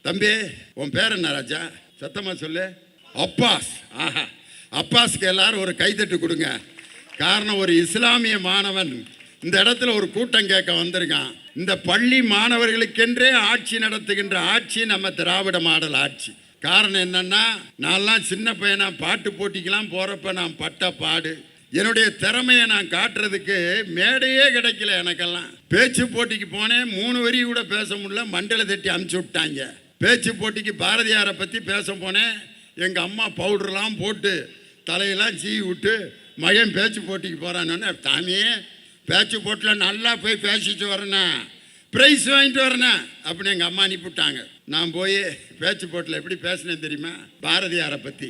தம்பி உன் பேர் என்ன ராஜா? சத்தமா சொல்லு. அப்பாஸ். ஆஹா, அப்பாஸ்க்கு எல்லாரும் ஒரு கைதட்டு கொடுங்க. காரணம், ஒரு இஸ்லாமிய மாணவன் இந்த இடத்துல ஒரு கூட்டம் கேட்க வந்திருக்கான். இந்த பள்ளி மாணவர்களுக்கென்றே ஆட்சி நடத்துகின்ற ஆட்சி நம்ம திராவிட மாடல் ஆட்சி. காரணம் என்னன்னா, நான்லாம் சின்ன பையனா பாட்டு போட்டிக்கெல்லாம் போறப்ப நான் பட்ட பாடு, என்னுடைய திறமையை நான் காட்டுறதுக்கு மேடையே கிடைக்கல. எனக்கெல்லாம் பேச்சு போட்டிக்கு போனேன், 3 வரி கூட பேச முடியல, மண்டல தட்டி அனுப்பிச்சு விட்டாங்க. பேச்சு போட்டிக்கு பாரதியாரை பற்றி பேச போனேன். எங்கள் அம்மா பவுடர்லாம் போட்டு தலையெல்லாம் சீவி விட்டு, மகன் பேச்சு போட்டிக்கு போகிறான்னு, தாமியே பேச்சு போட்டில் நல்லா போய் பேசிட்டு வரேன், ப்ரைஸ் வாங்கிட்டு வரேன் அப்படின்னு எங்கள் அம்மா அனுப்பிவிட்டாங்க. நான் போய் பேச்சு போட்டில் எப்படி பேசினேன் தெரியுமா? பாரதியாரை பற்றி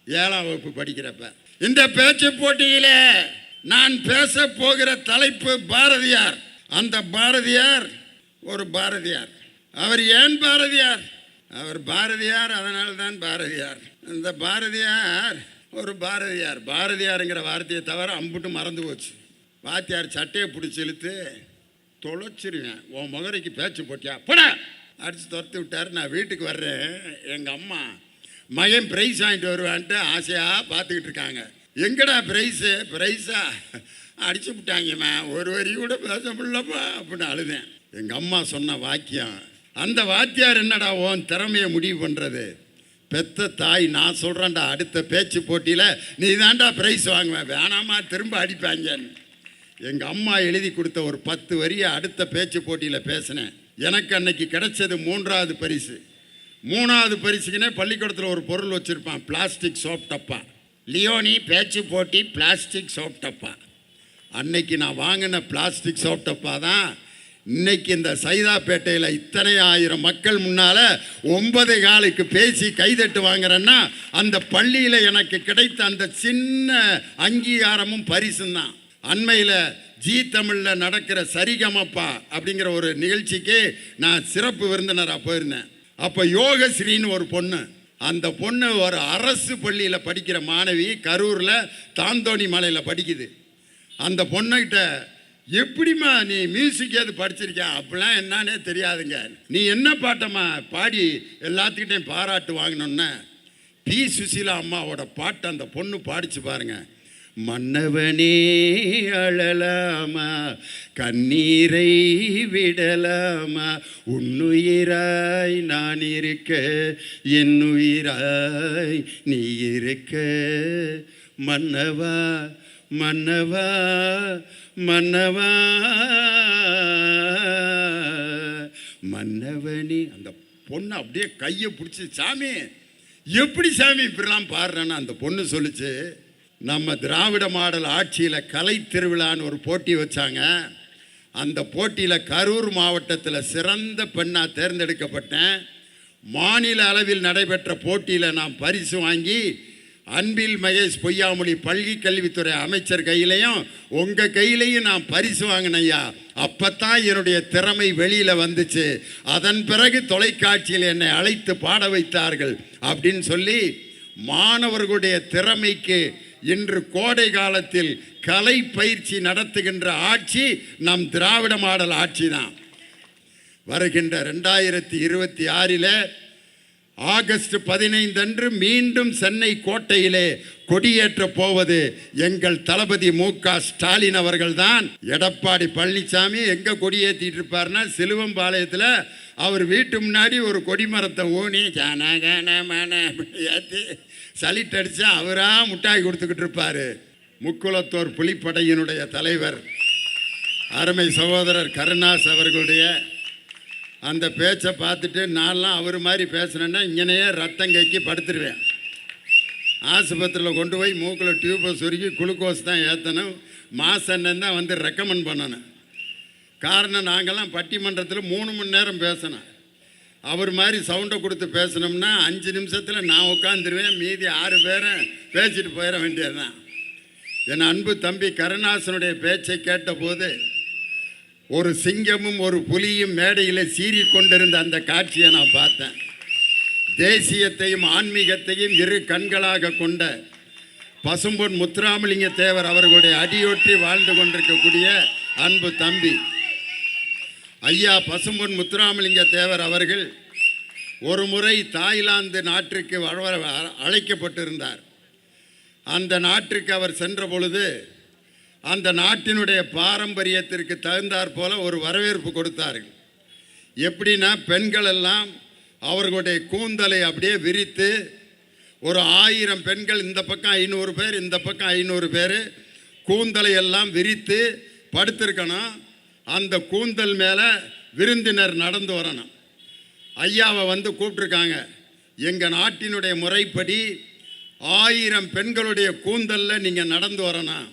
7ஆம் வகுப்பு படிக்கிறப்ப. இந்த பேச்சு போட்டியில நான் பேச போகிற தலைப்பு பாரதியார். அந்த பாரதியார் ஒரு பாரதியார். அவர் ஏன் பாரதியார்? அவர் பாரதியார், அதனால தான் பாரதியார். இந்த பாரதியார் ஒரு பாரதியார். பாரதியாருங்கிற வார்த்தையை தவிர அம்புட்டு மறந்து போச்சு. வாத்தியார் சட்டையை பிடிச்சி இழுத்து தொலைச்சிருவேன், உன் முகரைக்கு பேச்சு போட்டியா போட அடித்து துரத்து விட்டார். நான் வீட்டுக்கு வர்றேன். எங்கள் அம்மா மகன் ப்ரைஸ் வாங்கிட்டு வருவான்ட்டு ஆசையாக பார்த்துக்கிட்டு இருக்காங்க. எங்கடா ப்ரைஸு? ப்ரைஸா அடிச்சு விட்டாங்கம்மா, ஒரு வரி கூட பேச முடியலப்பா அப்படின்னு அழுதேன். எங்கள் அம்மா சொன்ன வாக்கியம், அந்த வாத்தியார் என்னடா உன் திறமையை முடிவு பண்ணுறது? பெத்த தாய், நான் சொல்கிறேன்டா, அடுத்த பேச்சு போட்டியில் நீ தான்டா ப்ரைஸ் வாங்குவேன், வேணாமா திரும்ப அடிப்பாங்கன்னு. எங்கள் அம்மா எழுதி கொடுத்த ஒரு 10 வரியை அடுத்த பேச்சு போட்டியில் பேசினேன். எனக்கு அன்னைக்கு கிடைச்சது 3வது பரிசு. 3வது பரிசுக்குன்னே பள்ளிக்கூடத்தில் ஒரு பொருள் வச்சுருப்பான், பிளாஸ்டிக் சோப் டப்பா. லியோனி பேச்சு போட்டி பிளாஸ்டிக் சோப் டப்பா. அன்னைக்கு நான் வாங்கின பிளாஸ்டிக் சோப் டப்பா தான் இன்னைக்கு இந்த சைதாப்பேட்டையில் இத்தனை ஆயிரம் மக்கள் முன்னால் 9 காலுக்கு பேசி கைதட்டு வாங்குறேன்னா அந்த பள்ளியில் எனக்கு கிடைத்த அந்த சின்ன அங்கீகாரமும் பரிசும் தான். அண்மையில் ஜி தமிழில் நடக்கிற சரிகமப்பா அப்படிங்கிற ஒரு நிகழ்ச்சிக்கு நான் சிறப்பு விருந்தினராக போயிருந்தேன். அப்போ யோகஸ்ரீன்னு ஒரு பொண்ணு, அந்த பொண்ணு ஒரு அரசு பள்ளியில் படிக்கிற மாணவி, கரூரில் தாந்தோணி மலையில் படிக்குது. அந்த பொண்ணுக்கிட்ட, எப்படிம்மா நீ மியூசிக் எது படிச்சிருக்கியா? அப்படிலாம் என்னன்னே தெரியாதுங்க, நீ என்ன பாட்டம்மா பாடி எல்லாத்துக்கிட்டையும் பாராட்டு வாங்கினோன்னே பி சுசீலா அம்மாவோட பாட்டை அந்த பொண்ணு பாடிச்சு பாருங்க. மன்னவனே அழலாமா, கண்ணீரை விடலாமா, உன்னுயிராய் நான் இருக்க, என் உயிராய் நீ இருக்க, மன்னவா மன்னவா மன்னவா மன்னவனே. அந்த பொண்ணு அப்படியே கையை பிடிச்சி, சாமி எப்படி சாமி இப்படிலாம் பாடுறேன்னு அந்த பொண்ணு சொல்லிச்சு. நம்ம திராவிட மாடல் ஆட்சியில் கலை திருவிழான்னு ஒரு போட்டி வச்சாங்க. அந்த போட்டியில் கரூர் மாவட்டத்தில் சிறந்த பெண்ணாக தேர்ந்தெடுக்கப்பட்டேன். மாநில அளவில் நடைபெற்ற போட்டியில் நான் பரிசு வாங்கி அன்பில் மகேஷ் பொய்யாமொழி பள்ளி கல்வித்துறை அமைச்சர் கையிலையும் உங்கள் கையிலையும் நான் பரிசு வாங்கினையா. அப்போத்தான் என்னுடைய திறமை வெளியில் வந்துச்சு. அதன் பிறகு தொலைக்காட்சியில் என்னை அழைத்து பாட வைத்தார்கள் அப்படின்னு சொல்லி மாணவர்களுடைய திறமைக்கு இன்று கோடை காலத்தில் கலை பயிற்சி நடத்துகின்ற ஆட்சி நம் திராவிட மாடல் ஆட்சி தான். வருகின்ற 2026 ஆகஸ்ட் 15 அன்று மீண்டும் சென்னை கோட்டையிலே கொடியேற்ற போவது எங்கள் தளபதி மு.க. ஸ்டாலின் அவர்கள் தான். எடப்பாடி பழனிசாமி எங்கே கொடியேற்றிட்டு இருப்பார்னா, சிலுவம்பாளையத்தில் அவர் வீட்டு முன்னாடி ஒரு கொடிமரத்தை ஊனி ஏற்றி சலிட் அடித்து அவராக முட்டாய் கொடுத்துக்கிட்டு இருப்பார். முக்குளத்தோர் புலிப்படையினுடைய தலைவர் அருமை சகோதரர் கருணாஸ் அவர்களுடைய அந்த பேச்சை பார்த்துட்டு நான்லாம் அவர் மாதிரி பேசுனேன்னா இங்கனையே ரத்தம் கைக்கி படுத்துருவேன். ஆஸ்பத்திரியில் கொண்டு போய் மூக்கில் டியூப்பை சுருக்கி குளுக்கோஸ் தான் ஏற்றணும், மாசெண்ணன் தான் வந்து ரெக்கமெண்ட் பண்ணணும். காரணம், நாங்கள்லாம் பட்டிமன்றத்தில் 3 மணி நேரம் பேசணும். அவர் மாதிரி சவுண்டை கொடுத்து பேசினோம்னா 5 நிமிஷத்தில் நான் உட்காந்துருவேன், மீதி 6 பேரும் பேசிட்டு போயிட வேண்டியது தான். என் அன்பு தம்பி கருணாசனுடைய பேச்சை கேட்டபோது ஒரு சிங்கமும் ஒரு புலியும் மேடையில் சீறி கொண்டிருந்த அந்த காட்சியை நான் பார்த்தேன். தேசியத்தையும் ஆன்மீகத்தையும் இரு கண்களாக கொண்ட பசும்பொன் முத்துராமலிங்க தேவர் அவர்களுடைய அடியொற்றி வாழ்ந்து கொண்டிருக்கக்கூடிய அன்பு தம்பி ஐயா பசும்பொன் முத்துராமலிங்க தேவர் அவர்கள் ஒரு முறை தாய்லாந்து நாட்டிற்கு அழைக்கப்பட்டிருந்தார். அந்த நாட்டிற்கு அவர் சென்ற பொழுது அந்த நாட்டினுடைய பாரம்பரியத்திற்கு தகுந்தாற் போல ஒரு வரவேற்பு கொடுத்தார்கள். எப்படின்னா, பெண்கள் எல்லாம் அவர்களுடைய கூந்தலை அப்படியே விரித்து, ஒரு 1000 பெண்கள் இந்த பக்கம் 500 பேர், இந்த பக்கம் 500 பேர் கூந்தலை எல்லாம் விரித்து படுத்திருக்கணும். அந்த கூந்தல் மேலே விருந்தினர் நடந்து வரணும். ஐயாவை வந்து கூப்பிட்ருக்காங்க. எங்கள் நாட்டினுடைய முறைப்படி 1000 பெண்களுடைய கூந்தலில் நீங்கள் நடந்து வரணும்,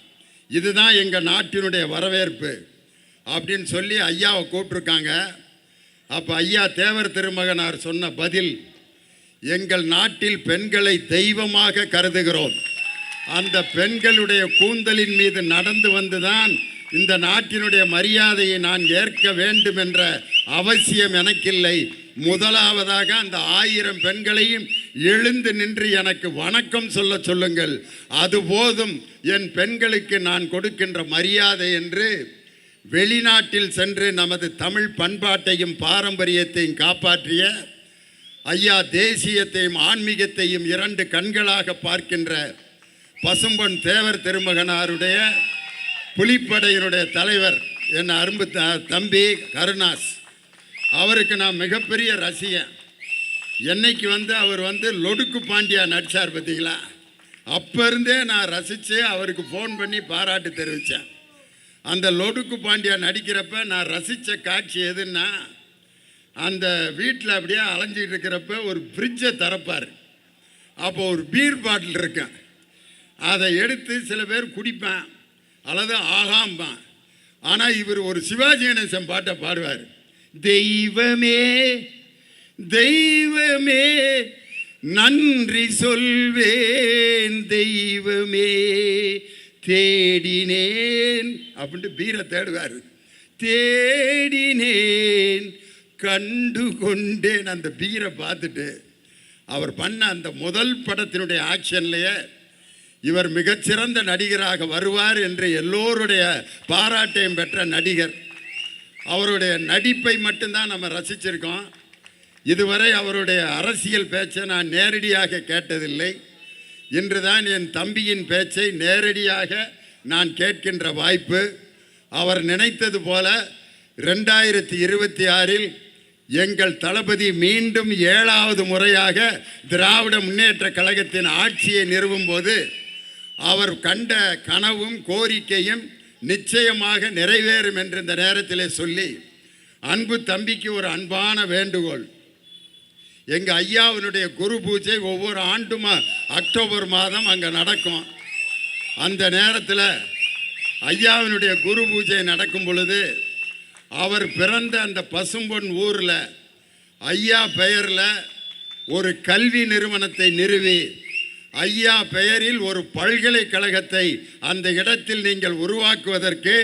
இதுதான் எங்கள் நாட்டினுடைய வரவேற்பு அப்படின்னு சொல்லி ஐயாவை கூப்பிட்ருக்காங்க. அப்போ ஐயா தேவர் திருமகனார் சொன்ன பதில், எங்கள் நாட்டில் பெண்களை தெய்வமாக கருதுகிறோம், அந்த பெண்களுடைய கூந்தலின் மீது நடந்து வந்துதான் இந்த நாட்டினுடைய மரியாதையை நான் ஏற்க வேண்டும் என்ற அவசியம் எனக்கில்லை. முதலாவதாக அந்த 1000 பெண்களையும் எழுந்து நின்று எனக்கு வணக்கம் சொல்ல சொல்லுங்கள், அது போதும் என் பெண்களுக்கு நான் கொடுக்கின்ற மரியாதை என்று வெளிநாட்டில் சென்று நமது தமிழ் பண்பாட்டையும் பாரம்பரியத்தையும் காப்பாற்றிய ஐயா தேசியத்தையும் ஆன்மீகத்தையும் 2 கண்களாக பார்க்கின்ற பசும்பொன் தேவர் திருமகனாருடைய புலிப்படையினுடைய தலைவர் என் அரும்பு தம்பி கருணாஸ், அவருக்கு நான் மிகப்பெரிய ரசிகன். என்னைக்கு அவர் லொடுக்கு பாண்டியா நடித்தார் பார்த்தீங்களா, அப்போ இருந்தே நான் ரசித்து அவருக்கு ஃபோன் பண்ணி பாராட்டு தெரிவித்தேன். அந்த லொடுக்கு பாண்டியா நடிக்கிறப்ப நான் ரசித்த காட்சி எதுன்னா, அந்த வீட்டில் அப்படியே அலைஞ்சிட்டு இருக்கிறப்ப ஒரு ஃப்ரிட்ஜை திறப்பார். அப்போ ஒரு பீர் பாட்டில் இருக்கேன், அதை எடுத்து சில பேர் குடிப்பேன் அல்லது ஆகாம்பான். ஆனால் இவர் ஒரு சிவாஜி கணேசன் பாட்டை பாடுவார். தெய்வமே தெய்வமே நன்றி சொல்வேன், தெய்வமே தேடினேன் அப்படின்ட்டு பீரை தேடுவார். தேடினேன் கண்டு கொண்டேன். அந்த பீரை பார்த்துட்டு அவர் பண்ண அந்த முதல் படத்தினுடைய ஆக்ஷன்லேயே இவர் மிகச்சிறந்த நடிகராக வருவார் என்று எல்லோருடைய பாராட்டையும் பெற்ற நடிகர். அவருடைய நடிப்பை மட்டும்தான் நம்ம ரசிச்சிருக்கோம். இதுவரை அவருடைய அரசியல் பேச்சை நான் நேரடியாக கேட்டதில்லை. இன்று தான் என் தம்பியின் பேச்சை நேரடியாக நான் கேட்கின்ற வாய்ப்பு. அவர் நினைத்தது போல 2026 எங்கள் தளபதி மீண்டும் 7வது முறையாக திராவிட முன்னேற்ற கழகத்தின் ஆட்சியை நிறுவும் போது அவர் கண்ட கனவும் கோரிக்கையும் நிச்சயமாக நிறைவேறும் என்று இந்த நேரத்திலே சொல்லி, அன்பு தம்பிக்கு ஒரு அன்பான வேண்டுகோள். எங்கள் ஐயாவினுடைய குரு பூஜை ஒவ்வொரு ஆண்டும் அக்டோபர் மாதம் அங்கே நடக்கும். அந்த நேரத்தில் ஐயாவினுடைய குரு பூஜை நடக்கும் பொழுது அவர் பிறந்த அந்த பசும்பொன் ஊரில் ஐயா பெயரில் ஒரு கல்வி நிறுவனத்தை நிறுவி, ஐயா பெயரில் ஒரு பல்கலைக்கழகத்தை அந்த இடத்தில் நீங்கள் உருவாக்குவதற்கு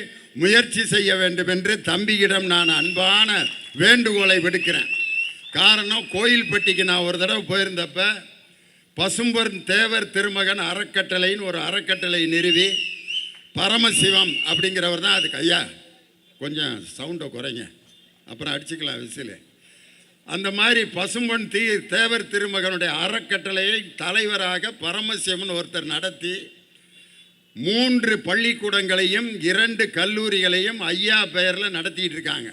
முயற்சி செய்ய வேண்டும் என்று தம்பியிடம் நான் அன்பான வேண்டுகோளை விடுக்கிறேன். காரணம், கோயில்பட்டிக்கு நான் ஒரு தடவை போயிருந்தப்ப பசும்பொன் தேவர் திருமகன் அறக்கட்டளைன்னு ஒரு அறக்கட்டளை நிறுவி, பரமசிவம் அப்படிங்கிறவர் தான் அதுக்கு. ஐயா கொஞ்சம் சவுண்டை குறைங்க, அப்புறம் அடிச்சுக்கலாம் விசில். அந்த மாதிரி பசும்பொன் தேவர் திருமகனுடைய அறக்கட்டளையை தலைவராக பரமசிவன் ஒருத்தர் நடத்தி 3 பள்ளிக்கூடங்களையும் 2 கல்லூரிகளையும் ஐயா பெயரில் நடத்திட்டு இருக்காங்க.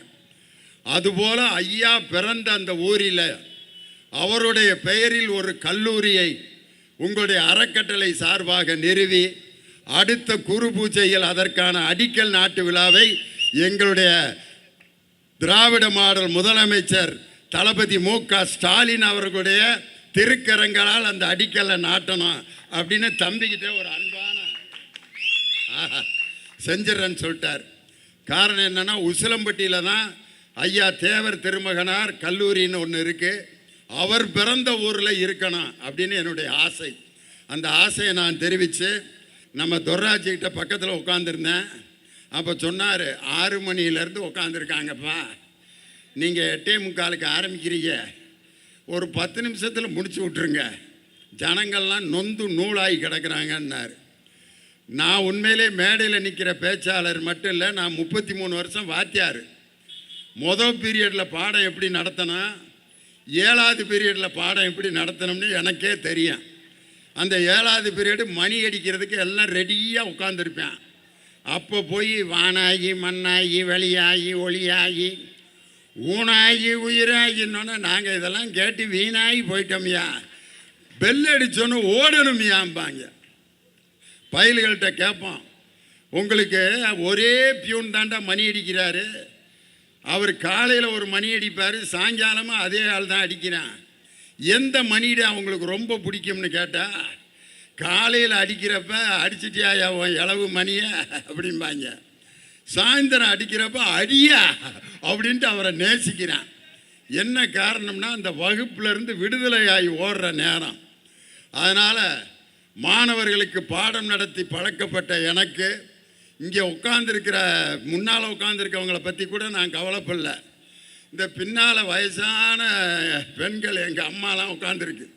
அதுபோல் ஐயா பிறந்த அந்த ஊரில் அவருடைய பெயரில் ஒரு கல்லூரியை உங்களுடைய அறக்கட்டளை சார்பாக நிறுவி அடுத்த குரு பூஜையில் அதற்கான அடிக்கல் நாட்டு விழாவை எங்களுடைய திராவிட மாடல் முதலமைச்சர் தளபதி மு.க. ஸ்டாலின் அவர்களுடைய திருக்கரங்களால் அந்த அடிக்கலை நாட்டணும் அப்படின்னு தம்பிக்கிட்ட ஒரு அன்பான செஞ்சிடறேன்னு சொல்லிட்டார். காரணம் என்னென்னா, உசிலம்பட்டியில் தான் ஐயா தேவர் திருமகனார் கல்லூரின்னு ஒன்று இருக்குது. அவர் பிறந்த ஊரில் இருக்கணும் அப்படின்னு என்னுடைய ஆசை. அந்த ஆசையை நான் தெரிவித்து நம்ம துர்ராஜிக்கிட்ட பக்கத்தில் உட்காந்துருந்தேன். அப்போ சொன்னார், 6 மணிலேருந்து உட்காந்துருக்காங்கப்பா, நீங்கள் 8:45 ஆரம்பிக்கிறீங்க, ஒரு 10 நிமிஷத்தில் முடிச்சு விட்ருங்க, ஜனங்கள்லாம் நொந்து நூலாகி கிடக்கிறாங்கன்னார். நான் உண்மையிலே மேடையில் நிற்கிற பேச்சாளர் மட்டும் இல்லை, நான் 33 வருஷம் வாத்தியார். மொதல் பீரியடில் பாடம் எப்படி நடத்தினா, 7வது பீரியடில் பாடம் எப்படி நடத்தணும்னு எனக்கே தெரியும். அந்த 7வது பீரியடு மணி அடிக்கிறதுக்கு எல்லாம் ரெடியாக உட்காந்துருப்பேன். அப்போ போய் வானாகி மண்ணாகி வெளியாகி ஒளியாகி ஊனாகி உயிராகின்னொன்னே நாங்கள் இதெல்லாம் கேட்டு வீணாகி போயிட்டோம்யா, பெல் அடித்தோன்னு ஓடணும்யாம்பாங்க. பயல்கள்கிட்ட கேட்போம், உங்களுக்கு ஒரே பியூன் தாண்டா மணி அடிக்கிறாரு, அவர் காலையில் ஒரு மணி அடிப்பார், சாயங்காலமாக அதே ஆள் தான் அடிக்கிறான், எந்த மணியிட அவங்களுக்கு ரொம்ப பிடிக்கும்னு கேட்டால் காலையில் அடிக்கிறப்ப அடிச்சிட்டியா இளவு மணியை அப்படிம்பாங்க, சாயந்தரம் அடிக்கிறப்ப அடியா அப்படின்ட்டு அவரை நேசிக்கிறான். என்ன காரணம்னா அந்த வகுப்புலேருந்து விடுதலையாகி ஓடுற நேரம். அதனால் மாணவர்களுக்கு பாடம் நடத்தி பழக்கப்பட்ட எனக்கு இங்கே உட்காந்துருக்கிற முன்னால் உட்காந்துருக்கவங்களை பற்றி கூட நான் கவலைப்படல. இந்த பின்னால் வயசான பெண்கள் எங்கள் அம்மாலாம் உட்காந்துருக்கு,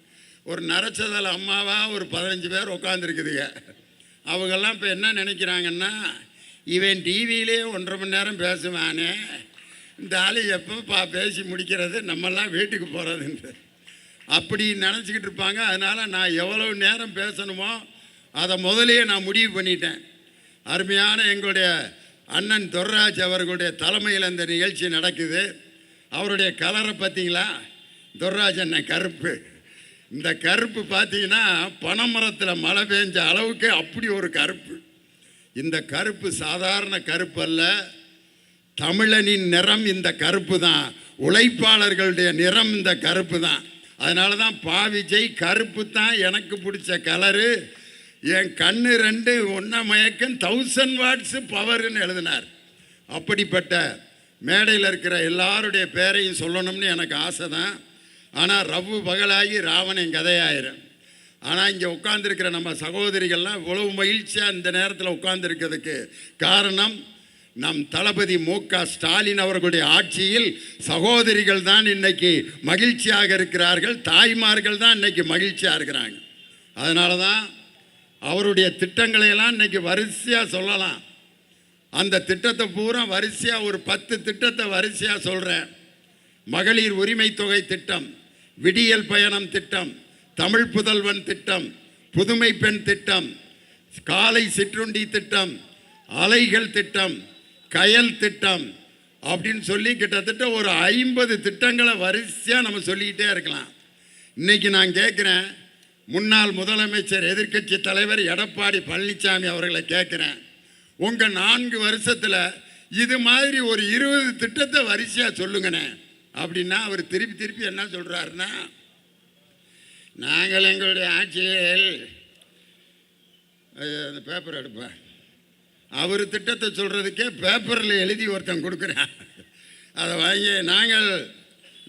ஒரு நரச்சதல் அம்மாவாக ஒரு 15 பேர் உட்காந்துருக்குதுங்க. அவங்கெல்லாம் இப்போ என்ன நினைக்கிறாங்கன்னா, இவன் டிவியிலே 1.5 மணி நேரம் பேசுவானே, இந்த ஆள் எப்போ பேசி முடிக்கிறது, நம்மெல்லாம் வீட்டுக்கு போகிறதுன்ட்டு அப்படி நினச்சிக்கிட்டு இருப்பாங்க. அதனால் நான் எவ்வளவு நேரம் பேசணுமோ அதை முதலையே நான் முடிவு பண்ணிட்டேன். அருமையான எங்களுடைய அண்ணன் துர்ராஜ் அவர்களுடைய தலைமையில் அந்த நிகழ்ச்சி நடக்குது. அவருடைய கலரை பார்த்தீங்களா, துர்ராஜ் அண்ணன் கருப்பு. இந்த கருப்பு பார்த்தீங்கன்னா பனைமரத்தில் மழை பெஞ்ச அளவுக்கு அப்படி ஒரு கருப்பு. இந்த கருப்பு சாதாரண கருப்பு அல்ல, தமிழனின் நிறம் இந்த கருப்பு தான், உழைப்பாளர்களுடைய நிறம் இந்த கருப்பு தான். அதனால தான் விஜய் கருப்பு தான் எனக்கு பிடிச்ச கலரு, என் கண்ணு 2 ஒன்றை மயக்கம் 1000 வாட்ஸு பவர்னு எழுதினார். அப்படிப்பட்ட மேடையில் இருக்கிற எல்லாருடைய பேரையும் சொல்லணும்னு எனக்கு ஆசை தான். ஆனால் ரவ்வு பகலாகி ராவணன் கதையாயிரும். ஆனால் இங்கே உட்காந்துருக்கிற நம்ம சகோதரிகள்லாம் இவ்வளவு மகிழ்ச்சியாக இந்த நேரத்தில் உட்காந்துருக்கிறதுக்கு காரணம் நம் தளபதி மு.க. ஸ்டாலின் அவர்களுடைய ஆட்சியில் சகோதரிகள் தான் இன்னைக்கு மகிழ்ச்சியாக இருக்கிறார்கள், தாய்மார்கள் தான் இன்னைக்கு மகிழ்ச்சியாக இருக்கிறாங்க. அதனால தான் அவருடைய திட்டங்களையெல்லாம் இன்னைக்கு வரிசையாக சொல்லலாம். அந்த திட்டத்தை பூரா வரிசையாக ஒரு 10 திட்டத்தை வரிசையாக சொல்கிறேன். மகளிர் உரிமை தொகை திட்டம், விடியல் பயணம் திட்டம், தமிழ் புதல்வன் திட்டம், புதுமை பெண் திட்டம், காலை சிற்றுண்டி திட்டம், அலைகள் திட்டம், கயல் திட்டம் அப்படின்னு சொல்லி கிட்டத்தட்ட ஒரு 50 திட்டங்களை வரிசையாக நம்ம சொல்லிக்கிட்டே இருக்கலாம். இன்றைக்கி நான் கேட்குறேன், முன்னாள் முதலமைச்சர் எதிர்க்கட்சி தலைவர் எடப்பாடி பழனிசாமி அவர்களை கேட்குறேன், உங்கள் 4 வருஷத்தில் இது மாதிரி ஒரு 20 திட்டத்தை வரிசையாக சொல்லுங்கண்ணே அப்படின்னா அவர் திருப்பி என்ன சொல்கிறாருன்னா, நாங்கள் எங்களுடைய ஆட்சியில் அந்த பேப்பர் எடுப்பேன், அவர் திட்டத்தை சொல்கிறதுக்கே பேப்பரில் எழுதி ஒருத்தன் கொடுக்குறேன், அதை வாங்கி நாங்கள்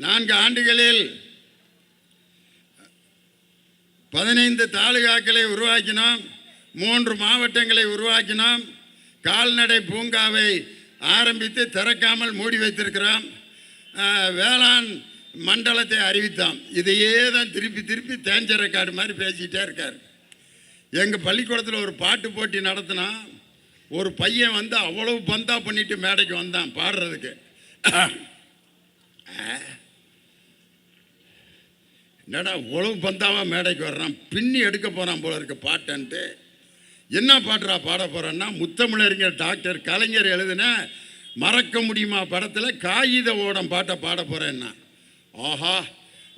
4 ஆண்டுகளில் 15 தாலுகாக்களை உருவாக்கினோம், 3 மாவட்டங்களை உருவாக்கினோம், கால்நடை பூங்காவை ஆரம்பித்து திறக்காமல் மூடி வைத்திருக்கிறோம், வேளாண் மண்டலத்தை அறிவித்தோம். இதையே தான் திருப்பி தேஞ்ச ரெக்கார்டு மாதிரி பேசிக்கிட்டே இருக்கார். எங்கள் பள்ளிக்கூடத்தில் ஒரு பாட்டு போட்டி நடத்தினா ஒரு பையன் வந்து அவ்வளவு பந்தா பண்ணிட்டு மேடைக்கு வந்தான் பாடுறதுக்கு. என்னடா இவ்வளவு பந்தாவாக மேடைக்கு வர்றான், பின்னி எடுக்க போகிறான் போல இருக்க பாட்டுன்ட்டு. என்ன பாட்டுறா பாட போகிறான்னா, முத்தமிழறிஞர் டாக்டர் கலைஞர் எழுதின மறக்க முடியுமா படத்தில் காகித ஓடம் பாட்டை பாட போகிறேன்னா. ஆஹா,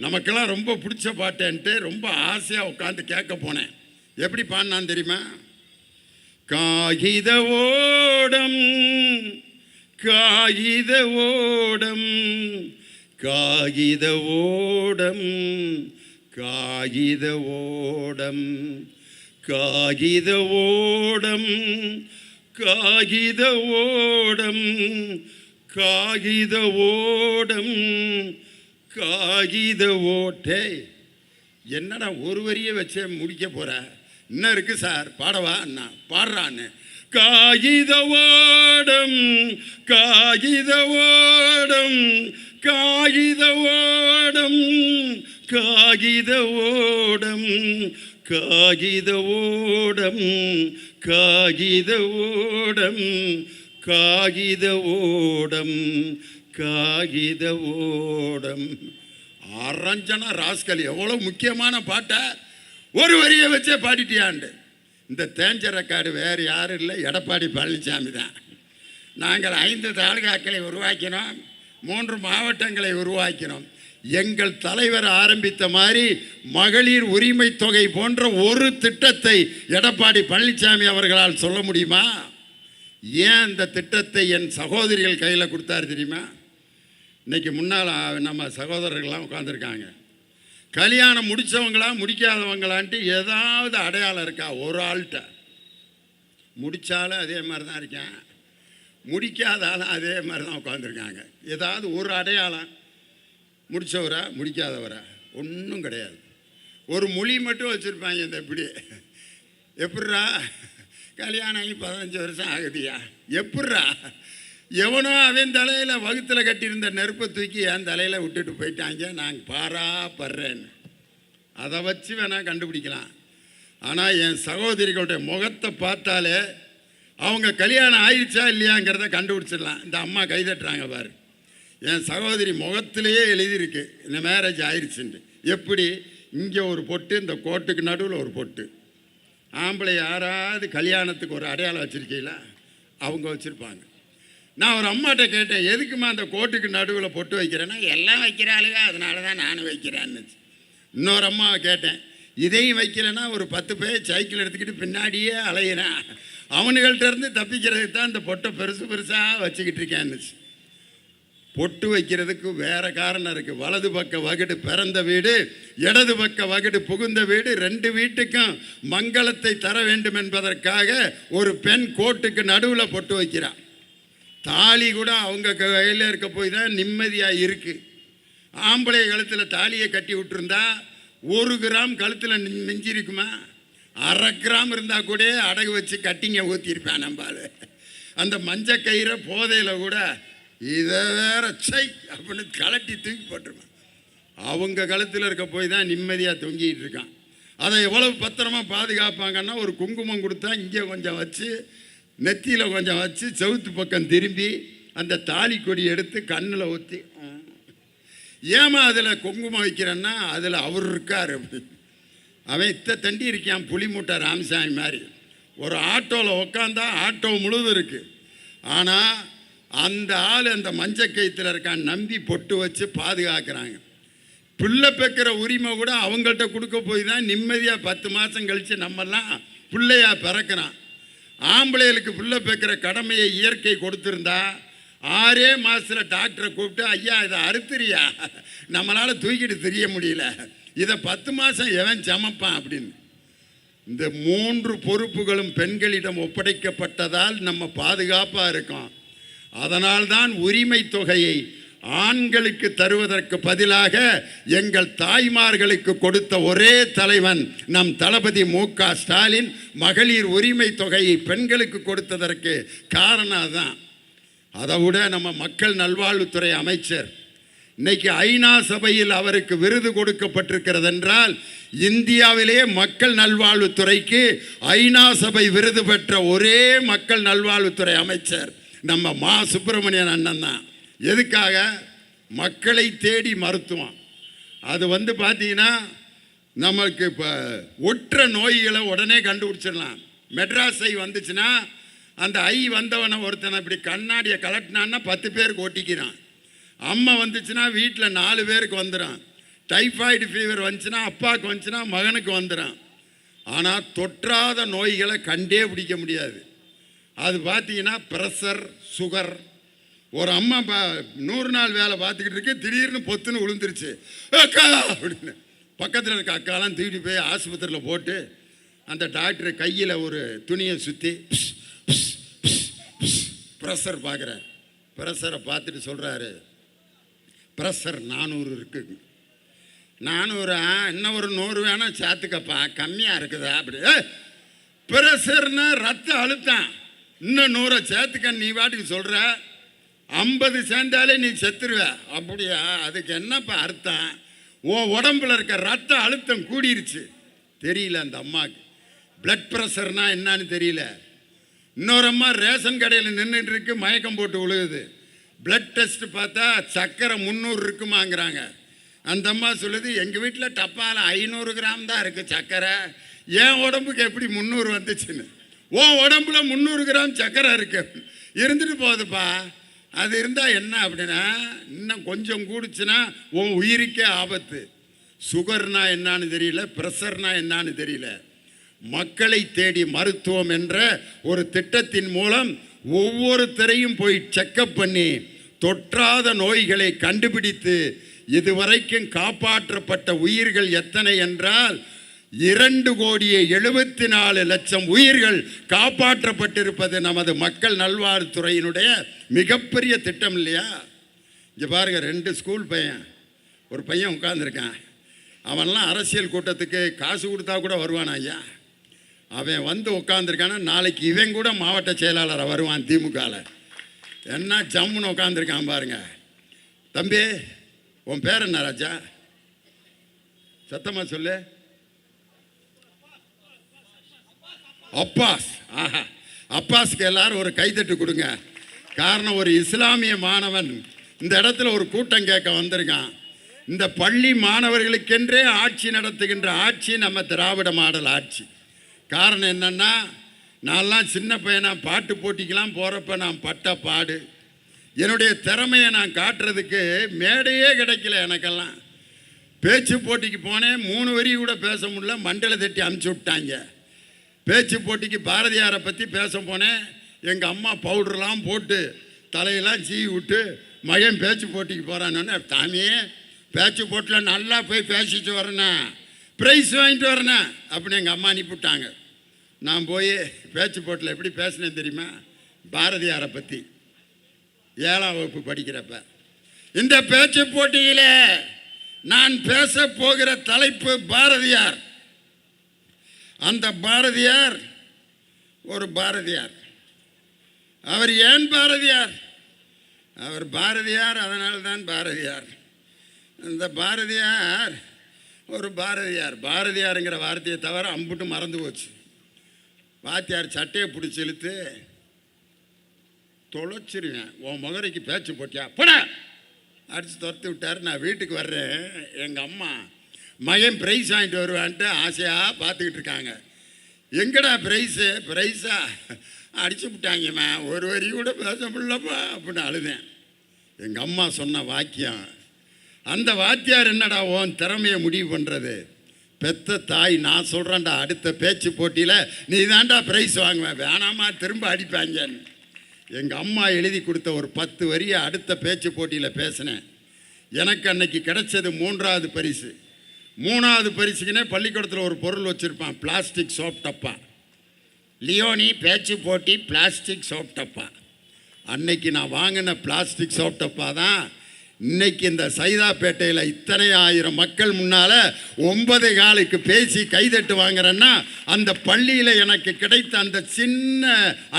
நமக்கெல்லாம் ரொம்ப பிடிச்ச பாட்டுன்ட்டு ரொம்ப ஆசையாக உட்காந்து கேட்க போனேன். எப்படி பாடினான்னு தெரியுமா? காகித ஓடம் காகித ஓடம் காகித ஓடம் காகித ஓடம் காகித ஓடம் காகித ஓடம் காகித ஓடம் காகித ஓட்டே. என்னடா ஒரு வரியை வச்சே முடிக்க போற, என்ன இருக்கு சார் பாடவா? அண்ணா பாடுறான்னு. காகித ஓடம் காகித ஓடம் காகித ஓடம் காகித ஓடம் காகித ஓடம் காகித ஓடம் காகித ஓடம் காகித ஓடம். அரஞ்சனா ராஸ்கல் எவ்வளோ முக்கியமான பாட்டை ஒரு வரியை வச்சே பாடிட்டியாண்டு. இந்த தேஞ்ச ரெக்கார்டு வேறு யாரும் இல்லை, எடப்பாடி பழனிசாமி தான். நாங்கள் 5 தாலுகாக்களை உருவாக்கினோம், 3 மாவட்டங்களை உருவாக்கினோம். எங்கள் தலைவர் ஆரம்பித்த மாதிரி மகளிர் உரிமை தொகை போன்ற ஒரு திட்டத்தை எடப்பாடி பழனிசாமி அவர்களால் சொல்ல முடியுமா? ஏன் இந்த திட்டத்தை என் சகோதரிகள் கையில் கொடுத்தாரு தெரியுமா? இன்றைக்கி முன்னால் நம்ம சகோதரர்கள்லாம் உட்காந்துருக்காங்க. கல்யாணம் முடித்தவங்களா முடிக்காதவங்களான்ட்டு ஏதாவது அடையாளம் இருக்கா? ஒரு ஆள்கிட்ட முடித்தாலும் அதே மாதிரி தான் இருக்கேன், முடிக்காதாலும் அதே மாதிரி தான் உட்காந்துருக்காங்க. ஏதாவது ஒரு அடையாளம், முடித்தவரா முடிக்காதவரா? ஒன்றும் கிடையாது. ஒரு மொழி மட்டும் வச்சுருப்பாங்க. இந்த இப்படி எப்பட்றா கல்யாணம் ஆகி 15 வருஷம் ஆகுதியா? எப்பட்றா? எவனோ அவன் தலையில் வகுத்தில் கட்டியிருந்த நெருப்பை தூக்கி என் தலையில் விட்டுட்டு போயிட்டாங்க, நாங்கள் பாராப்படுறேன்னு. அதை வச்சு வேணால் கண்டுபிடிக்கலாம். ஆனால் என் சகோதரிகளுடைய முகத்தை பார்த்தாலே அவங்க கல்யாணம் ஆயிடுச்சா இல்லையாங்கிறத கண்டுபிடிச்சிடலாம். இந்த அம்மா கைதட்டுறாங்க பாரு, என் சகோதரி முகத்திலேயே எழுதியிருக்கு இந்த மேரேஜ் ஆயிடுச்சுன்ட்டு. எப்படி? இங்கே ஒரு பொட்டு, இந்த கோட்டுக்கு நடுவில் ஒரு பொட்டு. ஆம்பளை யாராவது கல்யாணத்துக்கு ஒரு அடையாளம் வச்சுருக்கீங்களா? அவங்க வச்சுருப்பாங்க. நான் ஒரு அம்மாட்ட கேட்டேன், எதுக்குமா அந்த கோட்டுக்கு நடுவில் பொட்டு வைக்கிறேன்னா, எல்லாம் வைக்கிறாளுங்க அதனால தான் நானும் வைக்கிறேன்னு. இன்னொரு அம்மாவை கேட்டேன், இதையும் வைக்கலைன்னா ஒரு 10 பேர் சைக்கிள் எடுத்துக்கிட்டு பின்னாடியே அலையிறேன், அவனுங்கள்ட்ட இருந்து தப்பிக்கிறதுக்கு தான் இந்த பொட்டை பெருசு பெருசாக வச்சுக்கிட்டு இருக்கேன்னு. பொட்டு வைக்கிறதுக்கு வேறு காரணம் இருக்குது. வலது பக்க வகுடு பிறந்த வீடு, இடது பக்க வகுடு புகுந்த வீடு, 2 வீட்டுக்கும் மங்களத்தை தர வேண்டும் என்பதற்காக ஒரு பெண் கோட்டுக்கு நடுவில் பொட்டு வைக்கிறான். தாலி கூட அவங்க கையில் இருக்க போய் தான் நிம்மதியாக இருக்குது. ஆம்பளை கழுத்தில் தாலியை கட்டி விட்டுருந்தா 1 கிராம் கழுத்தில் மிஞ்சிருக்குமா? 1/2 கிராம் இருந்தால் கூட அடகு வச்சு கட்டிங்க ஊற்றிருப்பேன் நம்பால். அந்த மஞ்சள் கயிறை போதையில் கூட இதை வேற சை அப்படின்னு கலட்டி தூக்கி போட்டுருவேன். அவங்க கழுத்தில் இருக்க போய் தான் நிம்மதியாக தொங்கிட்டு இருக்கான். அதை எவ்வளவு பத்திரமா பாதுகாப்பாங்கன்னா, ஒரு குங்குமம் கொடுத்தா இங்கே கொஞ்சம் வச்சு, நெத்தியில் கொஞ்சம் வச்சு, செவுத்து பக்கம் திரும்பி அந்த தாலி கொடி எடுத்து கண்ணில் ஊற்றி, ஏமா அதில் குங்குமம் வைக்கிறேன்னா அதில் அவர் இருக்கார். அவன் தண்டி இருக்கான், புலி மூட்டை ராமசாமி மாதிரி. ஒரு ஆட்டோவில் உக்காந்தா ஆட்டோ முழுதும் இருக்குது. ஆனால் அந்த ஆள் அந்த மஞ்சள் கயிற்றுல இருக்கான் நம்பி பொட்டு வச்சு பாதுகாக்கிறாங்க. பிள்ளை பெக்கிற உரிமை கூட அவங்கள்ட்ட கொடுக்க போய் தான் நிம்மதியாக 10 மாதம் கழித்து நம்மெல்லாம் பிள்ளையா பிறக்கிறான். ஆம்பளைகளுக்கு பிள்ளை பெக்கிற கடமையை இயற்கை கொடுத்துருந்தா 6 மாதத்தில் டாக்டரை கூப்பிட்டு, ஐயா இதை அறுத்துறியா, நம்மளால் தூக்கிட்டு தெரிய முடியல, இதை 10 மாதம் எவன் சமைப்பான் அப்படின்னு. இந்த 3 பொறுப்புகளும் பெண்களிடம் ஒப்படைக்கப்பட்டதால் நம்ம பாதுகாப்பாக இருக்கோம். அதனால்தான் உரிமை தொகையை ஆண்களுக்கு தருவதற்கு பதிலாக எங்கள் தாய்மார்களுக்கு கொடுத்த ஒரே தலைவன் நம் தளபதி மு.க. ஸ்டாலின் மகளிர் உரிமை தொகையை பெண்களுக்கு கொடுத்ததற்கு காரணம் தான். அதை விட நம்ம மக்கள் நல்வாழ்வுத்துறை அமைச்சர் இன்னைக்கு ஐநா சபையில் அவருக்கு விருது கொடுக்கப்பட்டிருக்கிறது என்றால், இந்தியாவிலேயே மக்கள் நல்வாழ்வுத்துறைக்கு ஐநா சபை விருது பெற்ற ஒரே மக்கள் நல்வாழ்வுத்துறை அமைச்சர் நம்ம மா சுப்பிரமணியன் அண்ணன் தான். எதுக்காக? மக்களை தேடி மருத்துவம். அது பார்த்தீங்கன்னா நம்மளுக்கு இப்போ ஒற்ற நோய்களை உடனே கண்டுபிடிச்சிடலாம். மெட்ராஸ் ஐ வந்துச்சுன்னா அந்த ஐ வந்தவனை ஒருத்தனை இப்படி கண்ணாடியை கலட்டினான்னா 10 பேருக்கு ஒட்டிக்கிறான். அம்மா வந்துச்சுன்னா வீட்டில் 4 பேருக்கு வந்துடும். டைஃபாய்டு ஃபீவர் வந்துச்சுன்னா அப்பாவுக்கு வந்துச்சுன்னா மகனுக்கு வந்துடும். ஆனால் தொற்றாத நோய்களை கண்டே பிடிக்க முடியாது. அது பார்த்தீங்கன்னா ப்ரெஷர், சுகர். ஒரு அம்மா 100 நாள் வேலை பார்த்துக்கிட்டு இருக்கு, திடீர்னு பொத்துன்னு விழுந்துருச்சு, அக்கா அப்படின்னு. பக்கத்தில் இருக்க அக்காலாம் தூக்கிட்டு போய் ஆஸ்பத்திரியில் போட்டு அந்த டாக்டர் கையில் ஒரு துணியை சுற்றி ப்ரெஷர் பார்க்குறாரு. ப்ரெஷரை பார்த்துட்டு சொல்கிறாரு, ப்ரெஷர் 400 இருக்குது. 400 இன்னும் ஒரு 100 வேணால் சேர்த்துக்கப்பா, கம்மியாக இருக்குதா அப்படி. ப்ரெஷர்னா ரத்த அழுத்தம், இன்னும் 100 சேர்த்துக்க நீ வாட்டுக்கு சொல்கிற, 50 சேர்ந்தாலே நீ செத்துருவ. அப்படியா? அதுக்கு என்னப்பா அர்த்தம்? உன் உடம்புல இருக்க ரத்த அழுத்தம் கூடிருச்சு. தெரியல அந்த அம்மாவுக்கு பிளட் ப்ரெஷர்னா என்னன்னு தெரியல. இன்னொரு அம்மா ரேஷன் கடையில் நின்றுட்டு இருக்கு, மயக்கம் போட்டு விழுகுது. பிளட் டெஸ்ட் பார்த்தா சக்கரை 300 இருக்குமாங்கிறாங்க. அந்த அம்மா சொல்லுது, எங்கள் வீட்டில் டப்பாவில் 500 கிராம் தான் இருக்குது சர்க்கரை, என் உடம்புக்கு எப்படி 300 வந்துச்சுன்னு. உன் உடம்புல 300 கிராம் சர்க்கரை இருக்கு, இருந்துட்டு போகுதுப்பா. அது இருந்தால் என்ன அப்படின்னா, இன்னும் கொஞ்சம் கூடுச்சுன்னா உன் உயிருக்கே ஆபத்து. சுகர்னா என்னான்னு தெரியல, ப்ரெஷர்னா என்னான்னு தெரியல. மக்களை தேடி மருத்துவம் என்ற ஒரு திட்டத்தின் மூலம் ஒவ்வொருத்தரையும் போய் செக்கப் பண்ணி தொற்றாத நோய்களை கண்டுபிடித்து இதுவரைக்கும் காப்பாற்றப்பட்ட உயிர்கள் எத்தனை என்றால் 2,74,00,000 உயிர்கள் காப்பாற்றப்பட்டிருப்பது நமது மக்கள் நல்வாழ்வுத்துறையினுடைய மிகப்பெரிய திட்டம் இல்லையா? இங்கே பாருங்க, 2 ஸ்கூல் பையன், ஒரு பையன் உட்கார்ந்துருக்கான். அவன்லாம் அரசியல் கூட்டத்துக்கு காசு கொடுத்தா கூட வருவான் ஐயா. அவன் வந்து உட்காந்துருக்கானா, நாளைக்கு இவன் கூட மாவட்ட செயலாளராக வருவான் திமுகவில். என்ன ஜம்முன்னு உட்காந்துருக்கான் பாருங்க. தம்பி, உன் பேர் என்ன ராஜா? சத்தமாக சொல்லு. அப்பாஸ். ஆஹா, அப்பாஸ்க்கு எல்லாரும் ஒரு கைதட்டு கொடுங்க. காரணம், ஒரு இஸ்லாமிய மாணவன் இந்த இடத்துல ஒரு கூட்டம் கேட்க வந்திருக்கான். இந்த பள்ளி மாணவர்களுக்கென்றே ஆட்சி நடத்துகின்ற ஆட்சி நம்ம திராவிட மாடல் ஆட்சி. காரணம் என்னன்னா, நான்லாம் சின்ன பையனா பாட்டு போட்டிக்கெலாம் போகிறப்ப நான் பட்ட பாடு, என்னுடைய திறமையை நான் காட்டுறதுக்கு மேடையே கிடைக்கல. எனக்கெல்லாம் பேச்சு போட்டிக்கு போனேன், 3 வரி கூட பேச முடியல, மண்டலை தட்டி அமுச்சு விட்டாங்க. பேச்சு போட்டிக்கு பாரதியாரை பற்றி பேச போனேன், எங்கள் அம்மா பவுடர்லாம் போட்டு தலையெல்லாம் சீவி விட்டு, மகன் பேச்சு போட்டிக்கு போகிறான்னு, தாமியே பேச்சு போட்டில் நல்லா போய் பேசிட்டு வரேண்ணே, ப்ரைஸ் வாங்கிட்டு வரேண்ணே அப்படின்னு எங்கள் அம்மா அனுப்பிவிட்டாங்க. நான் போய் பேச்சு போட்டில் எப்படி பேசினேன் தெரியுமா? பாரதியாரை பற்றி 7ஆம் வகுப்பு படிக்கிறப்ப. இந்த பேச்சு போட்டியில் நான் பேச போகிற தலைப்பு பாரதியார். அந்த பாரதியார் ஒரு பாரதியார். அவர் ஏன் பாரதியார்? அவர் பாரதியார், அதனால தான் பாரதியார். இந்த பாரதியார் ஒரு பாரதியார். பாரதியாருங்கிற வார்த்தையை தவிர அம்புட்டு மறந்து போச்சு. வாத்தியார் சட்டையை பிடிச்சி இழுத்து தொலைச்சிருவேன், உன் முகரைக்கு பேச்சு போட்டியா போட அடித்து துரத்து விட்டார். நான் வீட்டுக்கு வர்றேன், எங்கள் அம்மா மகன் ப்ரைஸ் வாங்கிட்டு வருவான்ட்டு ஆசையாக பார்த்துக்கிட்டு இருக்காங்க. எங்கடா ப்ரைஸா அடிச்சு விட்டாங்கம்மா, ஒரு வரி கூட பேச முடியலப்பா அப்படின்னு அழுதேன். எங்கள் அம்மா சொன்ன வாக்கியம், அந்த வாத்தியார் என்னடா உன் திறமையை முடிவு பண்ணுறது? பெத்த தாய், நான் சொல்கிறேன்டா, அடுத்த பேச்சு போட்டியில் நீ தான்டா ப்ரைஸ் வாங்குவேன், வேணாமா திரும்ப அடிப்பாங்கன்னு. எங்கள் அம்மா எழுதி கொடுத்த ஒரு 10 வரியை அடுத்த பேச்சு போட்டியில் பேசினேன். எனக்கு அன்னைக்கு கிடைச்சது 3வது பரிசு. 3வது பரிசுக்குன்னே பள்ளிக்கூடத்தில் ஒரு பொருள் வச்சுருப்பான், பிளாஸ்டிக் சோப் டப்பா. லியோனி பேச்சு போட்டி பிளாஸ்டிக் சோப் டப்பா. அன்னைக்கு நான் வாங்கின பிளாஸ்டிக் சோப் டப்பா தான் இன்னைக்கு இந்த சைதாப்பேட்டையில் இத்தனை ஆயிரம் மக்கள் முன்னால் 9 காலுக்கு பேசி கைதட்டு வாங்குறேன்னா அந்த பள்ளியில் எனக்கு கிடைத்த அந்த சின்ன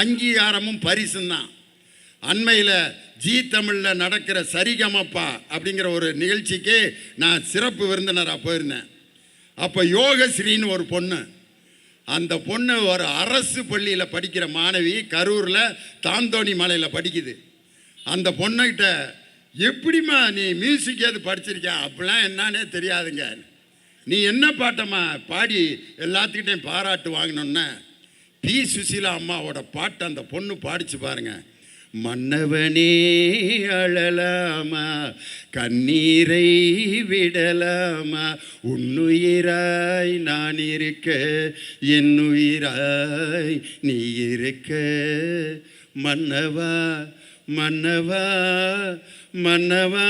அங்கீகாரமும் பரிசும் தான். அண்மையில் ஜி தமிழில் நடக்கிற சரிகமப்பா அப்படிங்கிற ஒரு நிகழ்ச்சிக்கு நான் சிறப்பு விருந்தினராக போயிருந்தேன். அப்போ யோகஸ்ரீன்னு ஒரு பொண்ணு, அந்த பொண்ணு ஒரு அரசு பள்ளியில் படிக்கிற மாணவி, கரூரில் தாந்தோணி மலையில் படிக்குது. அந்த பொண்ணுக்கிட்ட, எப்படிம்மா நீ மியூசிக் எது படிச்சிருக்கியா? அப்படிலாம் என்னன்னே தெரியாதுங்க, நீ என்ன பாட்டம்மா பாடி எல்லாத்துக்கிட்டையும் பாராட்டு வாங்கினோன்னே பி சுசீலா அம்மாவோட பாட்டை அந்த பொண்ணு பாடிச்சு பாருங்க. மன்னவனே அழலாமா, கண்ணீரை விடலாமா, உன்னுயிராய் நான் இருக்க, என் உயிராய் நீ இருக்க, மன்னவா மன்னவா மன்னவா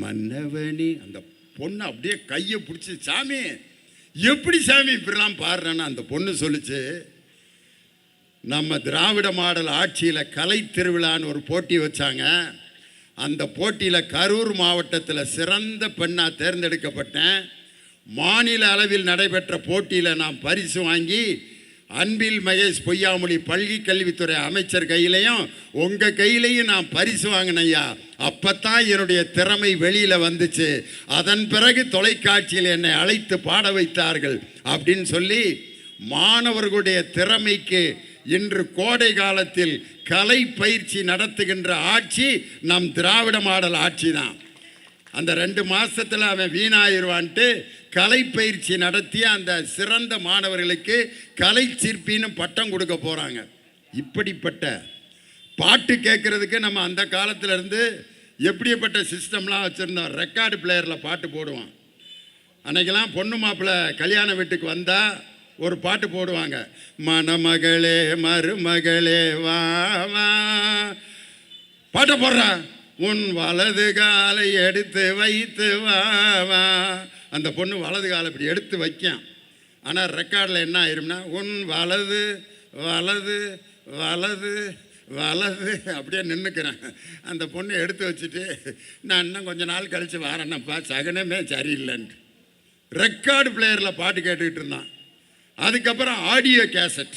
மன்னவனே. அந்த பொண்ணு அப்படியே கையை பிடிச்சி, சாமி எப்படி சாமி இப்படிலாம் பாடுறேன்னு அந்த பொண்ணு சொல்லிச்சு. நம்ம திராவிட மாடல் ஆட்சியில் கலை திருவிழான்னு ஒரு போட்டி வச்சாங்க. அந்த போட்டியில் கரூர் மாவட்டத்தில் சிறந்த பெண்ணாக தேர்ந்தெடுக்கப்பட்டேன். மாநில அளவில் நடைபெற்ற போட்டியில் நான் பரிசு வாங்கி அன்பில் மகேஷ் பொய்யாமொழி பள்ளி கல்வித்துறை அமைச்சர் கையிலையும் உங்கள் கையிலையும் நான் பரிசு வாங்கினையா. அப்போத்தான் என்னுடைய திறமை வெளியில் வந்துச்சு. அதன் பிறகு தொலைக்காட்சியில் என்னை அழைத்து பாட வைத்தார்கள் அப்படின்னு சொல்லி மாணவர்களுடைய திறமைக்கு இன்று கோடை காலத்தில் கலை பயிற்சி நடத்துகின்ற ஆட்சி நம் திராவிட மாடல் ஆட்சி தான். அந்த 2 மாதத்தில் அவன் வீணாயிருவான்ட்டு கலை பயிற்சி நடத்தி அந்த சிறந்த மாணவர்களுக்கு கலை சிற்பின்னு பட்டம் கொடுக்க போகிறாங்க. இப்படிப்பட்ட பாட்டு கேட்குறதுக்கு நம்ம அந்த காலத்திலேருந்து எப்படிப்பட்ட சிஸ்டம்லாம் வச்சுருந்தோம். ரெக்கார்டு பிளேயரில் பாட்டு போடுவான். அன்றைக்கெல்லாம் பொண்ணு மாப்பிள்ளை கல்யாண வீட்டுக்கு வந்தால் ஒரு பாட்டு போடுவாங்க. மணமகளே மருமகளே வா வா, பாட்டை போடுறா. உன் வலது காலை எடுத்து வைத்து வா வா. அந்த பொண்ணு வலது காலை இப்படி எடுத்து வைக்கான். ஆனால் ரெக்கார்டில் என்ன ஆயிரும்னா உன் வலது வலது வலது வலது அப்படியே நின்றுக்கிறேன். அந்த பொண்ணு எடுத்து வச்சுட்டு நான் இன்னும் கொஞ்ச நாள் கழித்து வரேன்னப்பா, சகனமே சரியில்லைன்ட்டு ரெக்கார்டு பிளேயரில் பாட்டு கேட்டுக்கிட்டு இருந்தான். அதுக்கப்புறம் ஆடியோ கேசட்.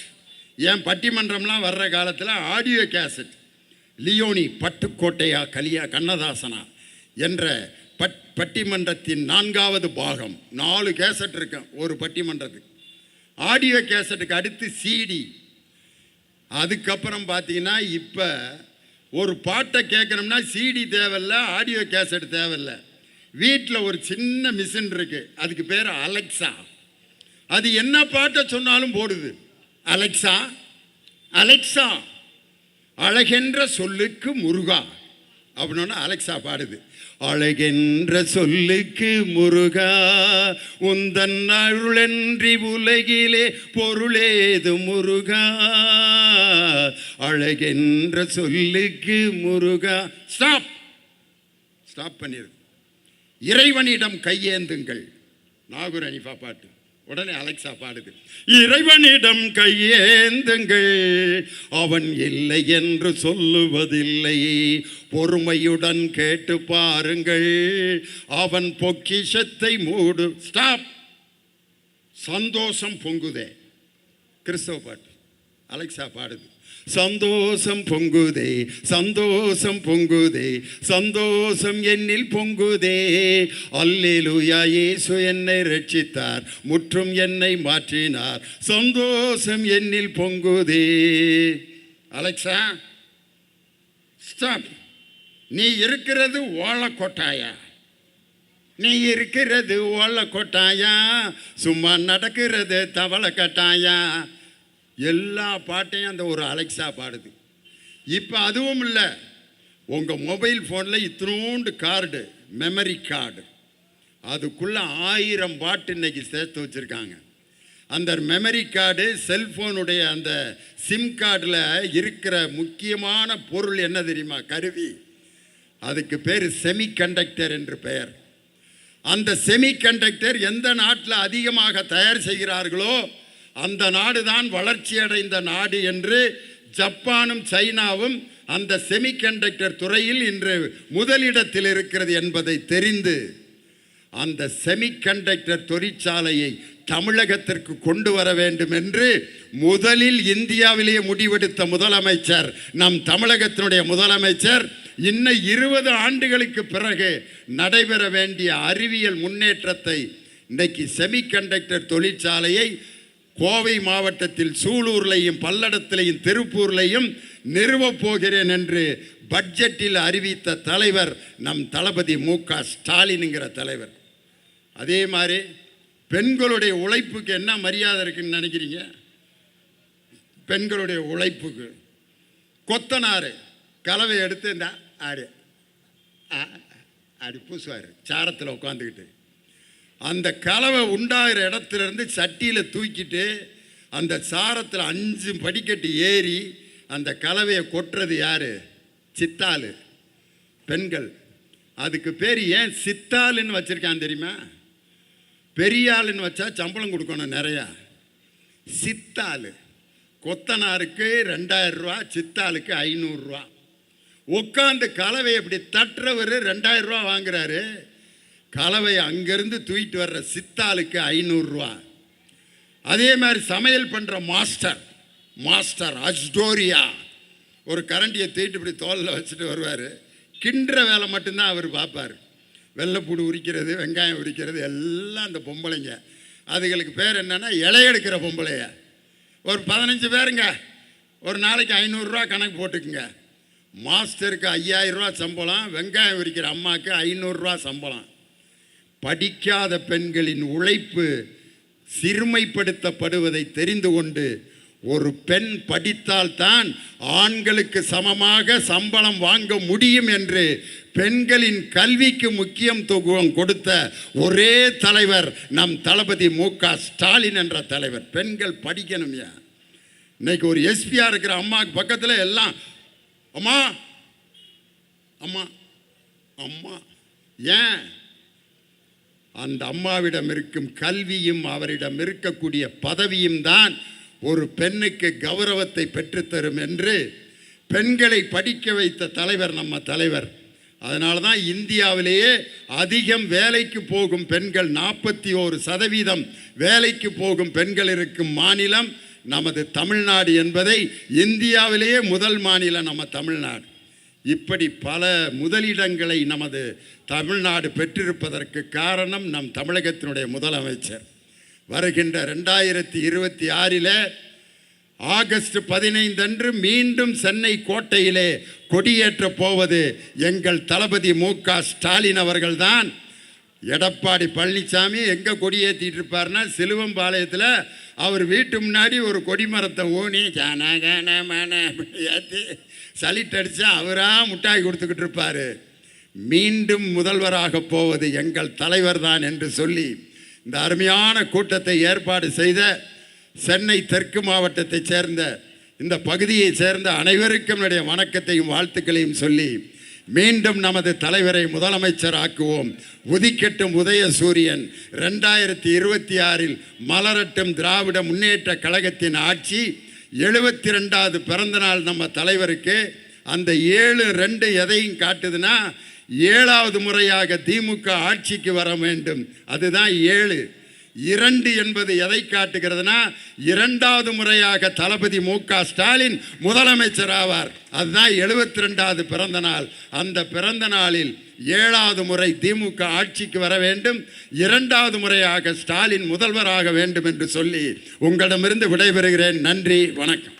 ஏன் பட்டிமன்றம்லாம் வர்ற காலத்தில் ஆடியோ கேசட். லியோனி பட்டுக்கோட்டையா கலியா கண்ணதாசனா என்ற பட்டிமன்றத்தின் 4வது பாகம் 4 கேசட் இருக்கும் ஒரு பட்டிமன்றத்துக்கு. ஆடியோ கேசட்டுக்கு அடுத்து சிடி. அதுக்கப்புறம் பார்த்தீங்கன்னா இப்போ ஒரு பாட்டை கேட்கணும்னா சிடி தேவையில்ல, ஆடியோ கேசட் தேவையில்லை. வீட்டில் ஒரு சின்ன மிஷின் இருக்குது, அதுக்கு பேர் அலெக்சா. அது என்ன பாட்டை சொன்னாலும் போடுது. அலெக்சா அலெக்சா அழகென்ற சொல்லுக்கு முருகா அப்படின்னா அலெக்சா பாடுது. அழகென்ற சொல்லுக்கு முருகா உந்தன் அருளன்றி உலகிலே பொருளேது முருகா. அழகென்ற சொல்லுக்கு முருகா. ஸ்டாப் ஸ்டாப் பண்ணிடுது. இறைவனிடம் கையேந்துங்கள், நாகூர் அனிஃபா பாட்டு. உடனே அலெக்சா பாடுது. இறைவனிடம் கையேந்துங்கள், அவன் இல்லை என்று சொல்லுவதில்லை, பொறுமையுடன் கேட்டு பாருங்கள், அவன் பொக்கிஷத்தை மூடு. ஸ்டாப். சந்தோஷம் பொங்குதே, கிறிஸ்தவ பாட்டு. அலெக்சா பாடுது. சந்தோஷம் பொங்குதே சந்தோஷம் பொங்குதே சந்தோஷம் என்னில் பொங்குதே, அல்லேலூயா இயேசு என்னை ரட்சித்தார், முற்றும் என்னை மாற்றினார், சந்தோஷம் என்னில் பொங்குதே. Alexa stop. நீ இருக்கிறது ஓலக்கொட்டாயா? நீ இருக்கிறது ஓலக்கொட்டாயா? சும்மா நடக்கிறது தவளை கட்டாயா? எல்லா பாட்டையும் அந்த ஒரு அலெக்சா பாடுது. இப்போ அதுவும் இல்லை, உங்கள் மொபைல் ஃபோனில் இத்தினோண்டு கார்டு, மெமரி கார்டு, அதுக்குள்ளே 1000 பாட்டு இன்னைக்கு சேர்த்து வச்சுருக்காங்க. அந்த மெமரி கார்டு செல்ஃபோனுடைய அந்த சிம் கார்டில் இருக்கிற முக்கியமான பொருள் என்ன தெரியுமா? கருவி. அதுக்கு பேர் செமிகண்டக்டர் என்று பெயர். அந்த செமிகண்டக்டர் எந்த நாட்டில் அதிகமாக தயார் செய்கிறார்களோ அந்த நாடு தான் வளர்ச்சி அடைந்த நாடு என்று ஜப்பானும் சைனாவும் அந்த செமிகண்டக்டர் துறையில் இன்று முதலிடத்தில் இருக்கிறது என்பதை தெரிந்து அந்த செமிகண்டக்டர் தொழிற்சாலையை தமிழகத்திற்கு கொண்டு வர வேண்டும் என்று முதலில் இந்தியாவிலேயே முடிவெடுத்த முதலமைச்சர் நம் தமிழகத்தினுடைய முதலமைச்சர். இன்னும் 20 ஆண்டுகளுக்கு பிறகு நடைபெற வேண்டிய அறிவியல் முன்னேற்றத்தை இன்றைக்கு செமிகண்டக்டர் தொழிற்சாலையை கோவை மாவட்டத்தில் சூலூர்லையும் பல்லடத்திலையும் திருப்பூர்லையும் நிறுவப் போகிறேன் என்று பட்ஜெட்டில் அறிவித்த தலைவர் நம் தளபதி மு.க. ஸ்டாலினுங்கிற தலைவர். அதே மாதிரி பெண்களுடைய உழைப்புக்கு என்ன மரியாதை இருக்குன்னு நினைக்கிறீங்க? பெண்களுடைய உழைப்புக்கு கொத்தனார் கலவை எடுத்து இந்த ஆடு ஆடி பூசுவார் சாரத்தில் உட்காந்துக்கிட்டு. அந்த கலவை உண்டாகிற இடத்துலேருந்து சட்டியில் தூக்கிட்டு அந்த சாரத்தில் 5 படிக்கட்டு ஏறி அந்த கலவையை கொட்டுறது யார்? சித்தாள், பெண்கள். அதுக்கு பேர் ஏன் சித்தாளுன்னு வச்சுருக்கான் தெரியுமா? பெரியாளுன்னு வச்சா சம்பளம் கொடுக்கணும் நிறையா. சித்தாள். கொத்தனாருக்கு 2000 ரூபா, சித்தாளுக்கு 500 ரூபா. உட்காந்து கலவை இப்படி தட்டுறவர் 2000 ரூபா வாங்குறாரு. கலவை அங்கேருந்து தூக்கிட்டு வர்ற சித்தாளுக்கு 500 ரூபா. அதே மாதிரி சமையல் பண்ணுற மாஸ்டர் அஸ்டோரியா ஒரு கரண்டியை தூக்கிட்டு இப்படி தோலில் வச்சுட்டு வருவார். கிண்டுற வேலை மட்டும்தான் அவர் பார்ப்பார். வெள்ளைப்பூடு உரிக்கிறது, வெங்காயம் உரிக்கிறது எல்லாம் அந்த பொம்பளைங்க. அதுகளுக்கு பேர் என்னென்னா இலையெடுக்கிற பொம்பளைய. ஒரு 15 பேருங்க ஒரு நாளைக்கு 500 ரூபா கணக்கு போட்டுக்குங்க. மாஸ்டருக்கு 5000 ரூபா சம்பளம், வெங்காயம் விற்கிற அம்மாவுக்கு 500 ரூபா சம்பளம். படிக்காத பெண்களின் உழைப்பு சிறுமைப்படுத்தப்படுவதை தெரிந்து கொண்டு ஒரு பெண் படித்தால்தான் ஆண்களுக்கு சமமாக சம்பளம் வாங்க முடியும் என்று பெண்களின் கல்விக்கு முக்கியத்துவம் கொடுத்த ஒரே தலைவர் நம் தளபதி மு.க. ஸ்டாலின் என்ற தலைவர். பெண்கள் படிக்கணும்யா. இன்னைக்கு ஒரு எஸ்பியா இருக்கிற அம்மாவுக்கு பக்கத்தில் எல்லாம் அம்மா அம்மா அம்மா. ஏன்? அந்த அம்மாவிடம் இருக்கும் கல்வியும் அவரிடம் இருக்கக்கூடிய பதவியும் தான் ஒரு பெண்ணுக்கு கௌரவத்தை பெற்றுத்தரும் என்று பெண்களை படிக்க வைத்த தலைவர் நம்ம தலைவர். அதனால தான் இந்தியாவிலேயே அதிகம் வேலைக்கு போகும் பெண்கள் 41% வேலைக்கு போகும் பெண்கள் இருக்கும் மாநிலம் நமது தமிழ்நாடு என்பதை இந்தியாவிலேயே முதல் மாநிலம் நம்ம தமிழ்நாடு. இப்படி பல முதலிடங்களை நமது தமிழ்நாடு பெற்றிருப்பதற்கு காரணம் நம் தமிழகத்தினுடைய முதலமைச்சர். வருகின்ற 2026 ஆகஸ்ட் 15 அன்று மீண்டும் சென்னை கோட்டையிலே கொடியேற்ற போவது எங்கள் தளபதி மு.க. ஸ்டாலின் அவர்கள்தான். எடப்பாடி பழனிசாமி எங்கே கொடியேற்றிட்டு இருப்பார்னா சிலுவம்பாளையத்தில் அவர் வீட்டு முன்னாடி ஒரு கொடிமரத்தை ஊனி ஏற்றி சலிட்டடிச்சு அவராக முட்டாய் கொடுத்துக்கிட்டு இருப்பார். மீண்டும் முதல்வராக போவது எங்கள் தலைவர் தான் என்று சொல்லி இந்த அருமையான கூட்டத்தை ஏற்பாடு செய்த சென்னை தெற்கு மாவட்டத்தைச் சேர்ந்த இந்த பகுதியைச் சேர்ந்த அனைவருக்கும் என்னுடைய வணக்கத்தையும் வாழ்த்துக்களையும் சொல்லி மீண்டும் நமது தலைவரை முதலமைச்சர் ஆக்குவோம். உதிக்கட்டும் உதய சூரியன். 2026 மலரட்டும் திராவிட முன்னேற்ற கழகத்தின் ஆட்சி. 72வது பிறந்த நாள் நம்ம தலைவருக்கு. அந்த 7-2 எதையும் காட்டுதுன்னா 7வது முறையாக திமுக ஆட்சிக்கு வர வேண்டும். அதுதான் 7. 2 என்பது எதை காட்டுகிறதுனா 2வது முறையாக தளபதி மு.க. ஸ்டாலின் முதலமைச்சர் ஆவார். அதுதான் 72வது பிறந்த நாள். அந்த பிறந்த நாளில் 7வது முறை திமுக ஆட்சிக்கு வர வேண்டும். 2வது முறையாக ஸ்டாலின் முதல்வராக வேண்டும் என்று சொல்லி உங்களிடமிருந்து விடைபெறுகிறேன். நன்றி, வணக்கம்.